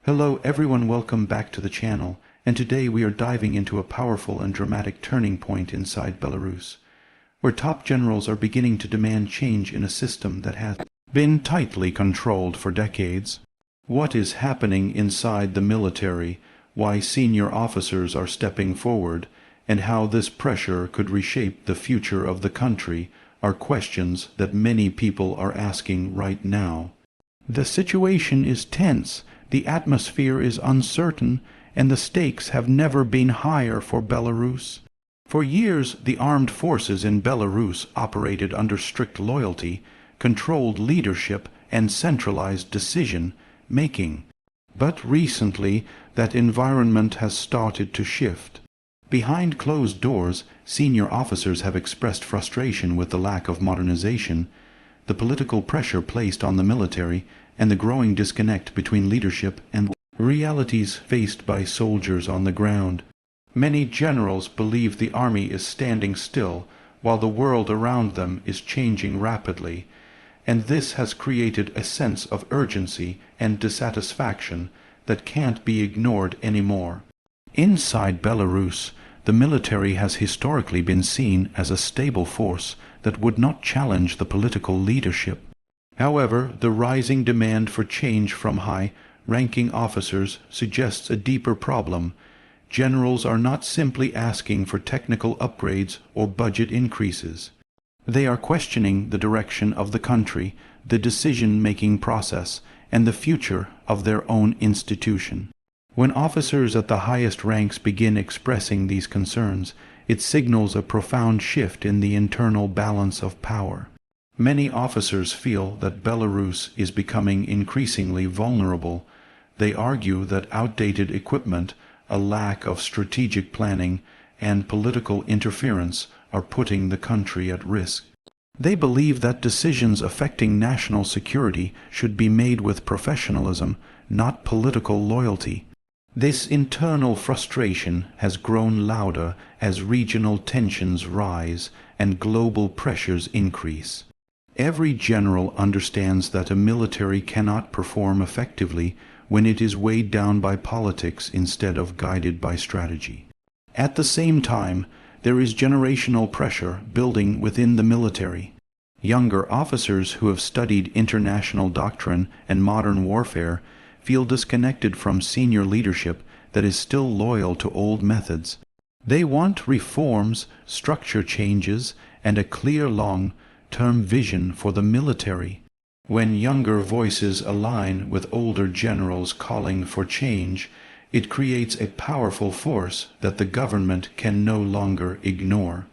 Hello everyone, welcome back to the channel, and today we are diving into a powerful and dramatic turning point inside Belarus, where top generals are beginning to demand change in a system that has been tightly controlled for decades. What is happening inside the military, why senior officers are stepping forward, and how this pressure could reshape the future of the country are questions that many people are asking right now. The situation is tense, the atmosphere is uncertain, and the stakes have never been higher for Belarus. For years, the armed forces in Belarus operated under strict loyalty, controlled leadership, and centralized decision-making. But recently, that environment has started to shift. Behind closed doors, senior officers have expressed frustration with the lack of modernization, the political pressure placed on the military, and the growing disconnect between leadership and realities faced by soldiers on the ground. Many generals believe the army is standing still while the world around them is changing rapidly, and this has created a sense of urgency and dissatisfaction that can't be ignored anymore. Inside Belarus, the military has historically been seen as a stable force that would not challenge the political leadership. However, the rising demand for change from high-ranking officers suggests a deeper problem. Generals are not simply asking for technical upgrades or budget increases. They are questioning the direction of the country, the decision-making process, and the future of their own institution. When officers at the highest ranks begin expressing these concerns, it signals a profound shift in the internal balance of power. Many officers feel that Belarus is becoming increasingly vulnerable. They argue that outdated equipment, a lack of strategic planning, and political interference are putting the country at risk. They believe that decisions affecting national security should be made with professionalism, not political loyalty. This internal frustration has grown louder as regional tensions rise and global pressures increase. Every general understands that a military cannot perform effectively when it is weighed down by politics instead of guided by strategy. At the same time, there is generational pressure building within the military. Younger officers who have studied international doctrine and modern warfare feel disconnected from senior leadership that is still loyal to old methods. They want reforms, structure changes, and a clear long-term vision for the military. When younger voices align with older generals calling for change, it creates a powerful force that the government can no longer ignore.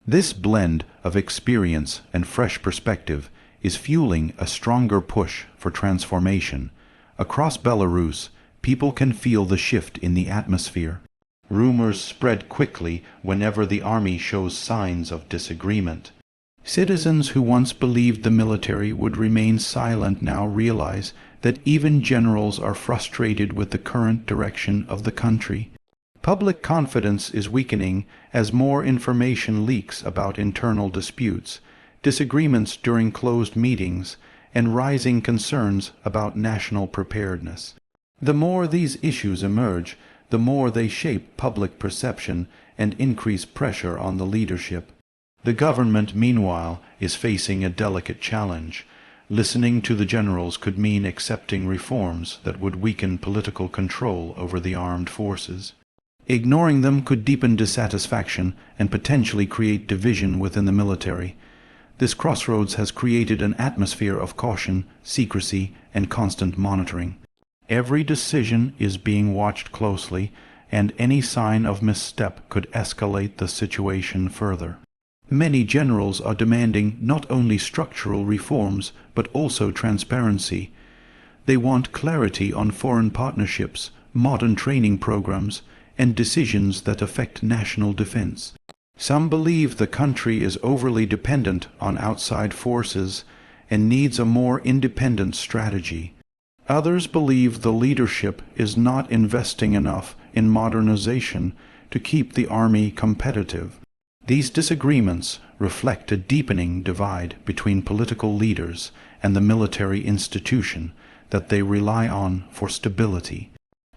This blend of experience and fresh perspective is fueling a stronger push for transformation. Across Belarus, people can feel the shift in the atmosphere. Rumors spread quickly whenever the army shows signs of disagreement. Citizens who once believed the military would remain silent now realize that even generals are frustrated with the current direction of the country. Public confidence is weakening as more information leaks about internal disputes, disagreements during closed meetings, and rising concerns about national preparedness. The more these issues emerge, the more they shape public perception and increase pressure on the leadership. The government, meanwhile, is facing a delicate challenge. Listening to the generals could mean accepting reforms that would weaken political control over the armed forces. Ignoring them could deepen dissatisfaction and potentially create division within the military. This crossroads has created an atmosphere of caution, secrecy, and constant monitoring. Every decision is being watched closely, and any sign of misstep could escalate the situation further. Many generals are demanding not only structural reforms, but also transparency. They want clarity on foreign partnerships, modern training programs, and decisions that affect national defense. Some believe the country is overly dependent on outside forces and needs a more independent strategy. Others believe the leadership is not investing enough in modernization to keep the army competitive. These disagreements reflect a deepening divide between political leaders and the military institution that they rely on for stability.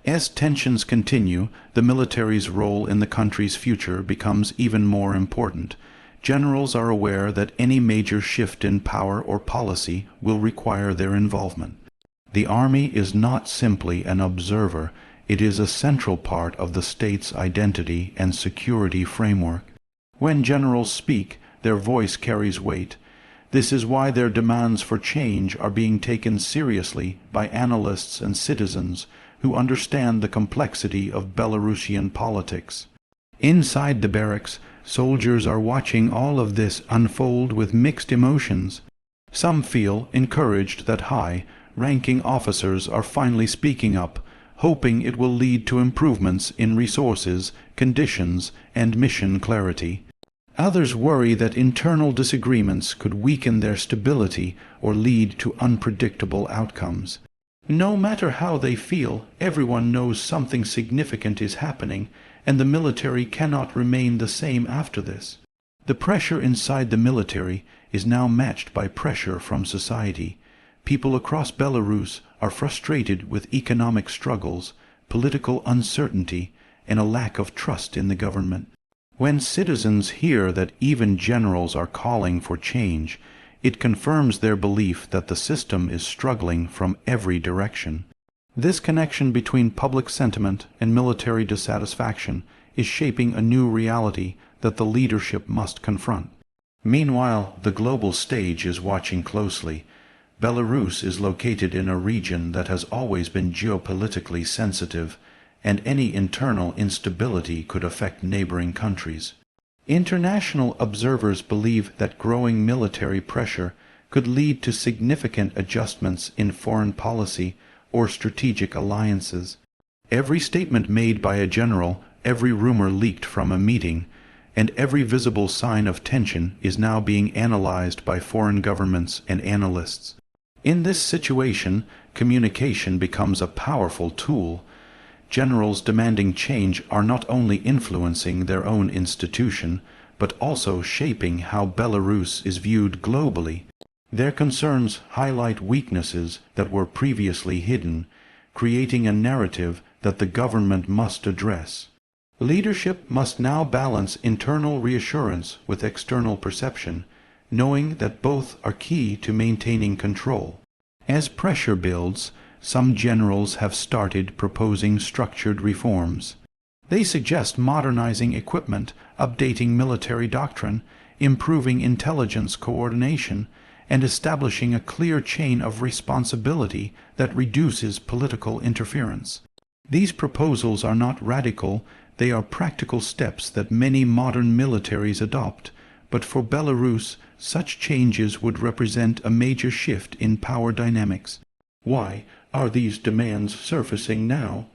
As tensions continue, the military's role in the country's future becomes even more important. Generals are aware that any major shift in power or policy will require their involvement. The army is not simply an observer, it is a central part of the state's identity and security framework. When generals speak, their voice carries weight. This is why their demands for change are being taken seriously by analysts and citizens who understand the complexity of Belarusian politics. Inside the barracks, soldiers are watching all of this unfold with mixed emotions. Some feel encouraged that high-ranking officers are finally speaking up, hoping it will lead to improvements in resources, conditions, and mission clarity. Others worry that internal disagreements could weaken their stability or lead to unpredictable outcomes. No matter how they feel, everyone knows something significant is happening, and the military cannot remain the same after this. The pressure inside the military is now matched by pressure from society. People across Belarus are frustrated with economic struggles, political uncertainty, and a lack of trust in the government. When citizens hear that even generals are calling for change, it confirms their belief that the system is struggling from every direction. This connection between public sentiment and military dissatisfaction is shaping a new reality that the leadership must confront. Meanwhile, the global stage is watching closely. Belarus is located in a region that has always been geopolitically sensitive, and any internal instability could affect neighboring countries. International observers believe that growing military pressure could lead to significant adjustments in foreign policy or strategic alliances. Every statement made by a general, every rumor leaked from a meeting, and every visible sign of tension is now being analyzed by foreign governments and analysts. In this situation, communication becomes a powerful tool. Generals demanding change are not only influencing their own institution, but also shaping how Belarus is viewed globally. Their concerns highlight weaknesses that were previously hidden, creating a narrative that the government must address. Leadership must now balance internal reassurance with external perception, knowing that both are key to maintaining control. As pressure builds, some generals have started proposing structured reforms. They suggest modernizing equipment, updating military doctrine, improving intelligence coordination, and establishing a clear chain of responsibility that reduces political interference. These proposals are not radical, they are practical steps that many modern militaries adopt, but for Belarus, such changes would represent a major shift in power dynamics. Why are these demands surfacing now?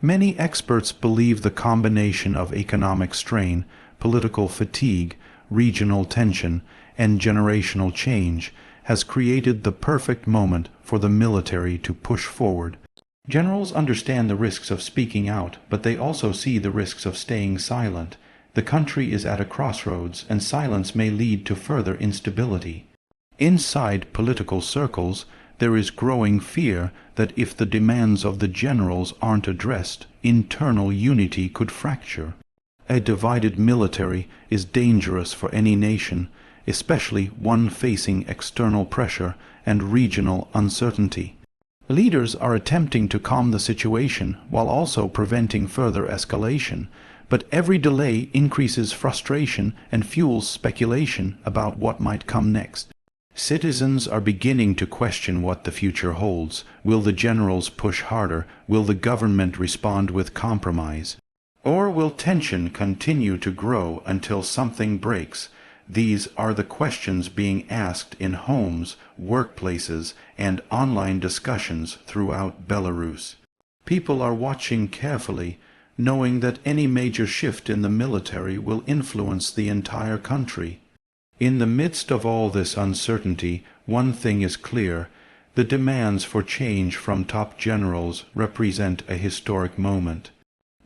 Many experts believe the combination of economic strain, political fatigue, regional tension, and generational change has created the perfect moment for the military to push forward. Generals understand the risks of speaking out, but they also see the risks of staying silent. The country is at a crossroads, and silence may lead to further instability. Inside political circles, there is growing fear that if the demands of the generals aren't addressed, internal unity could fracture. A divided military is dangerous for any nation, especially one facing external pressure and regional uncertainty. Leaders are attempting to calm the situation while also preventing further escalation, but every delay increases frustration and fuels speculation about what might come next. Citizens are beginning to question what the future holds. Will the generals push harder? Will the government respond with compromise? Or will tension continue to grow until something breaks? These are the questions being asked in homes, workplaces, and online discussions throughout Belarus. People are watching carefully, knowing that any major shift in the military will influence the entire country. In the midst of all this uncertainty, one thing is clear: the demands for change from top generals represent a historic moment.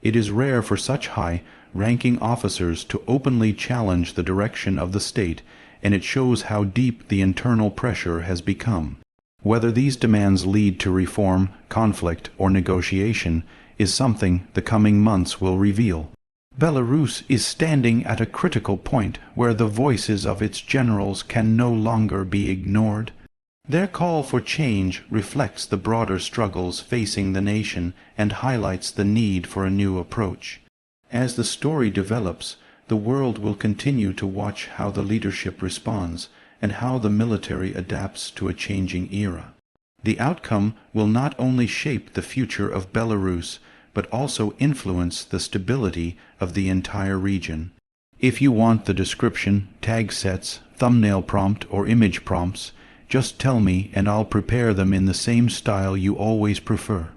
It is rare for such high-ranking officers to openly challenge the direction of the state, and it shows how deep the internal pressure has become. Whether these demands lead to reform, conflict, or negotiation is something the coming months will reveal. Belarus is standing at a critical point where the voices of its generals can no longer be ignored. Their call for change reflects the broader struggles facing the nation and highlights the need for a new approach. As the story develops, the world will continue to watch how the leadership responds and how the military adapts to a changing era. The outcome will not only shape the future of Belarus, but also influence the stability of the entire region. If you want the description, tag sets, thumbnail prompt, or image prompts, just tell me and I'll prepare them in the same style you always prefer.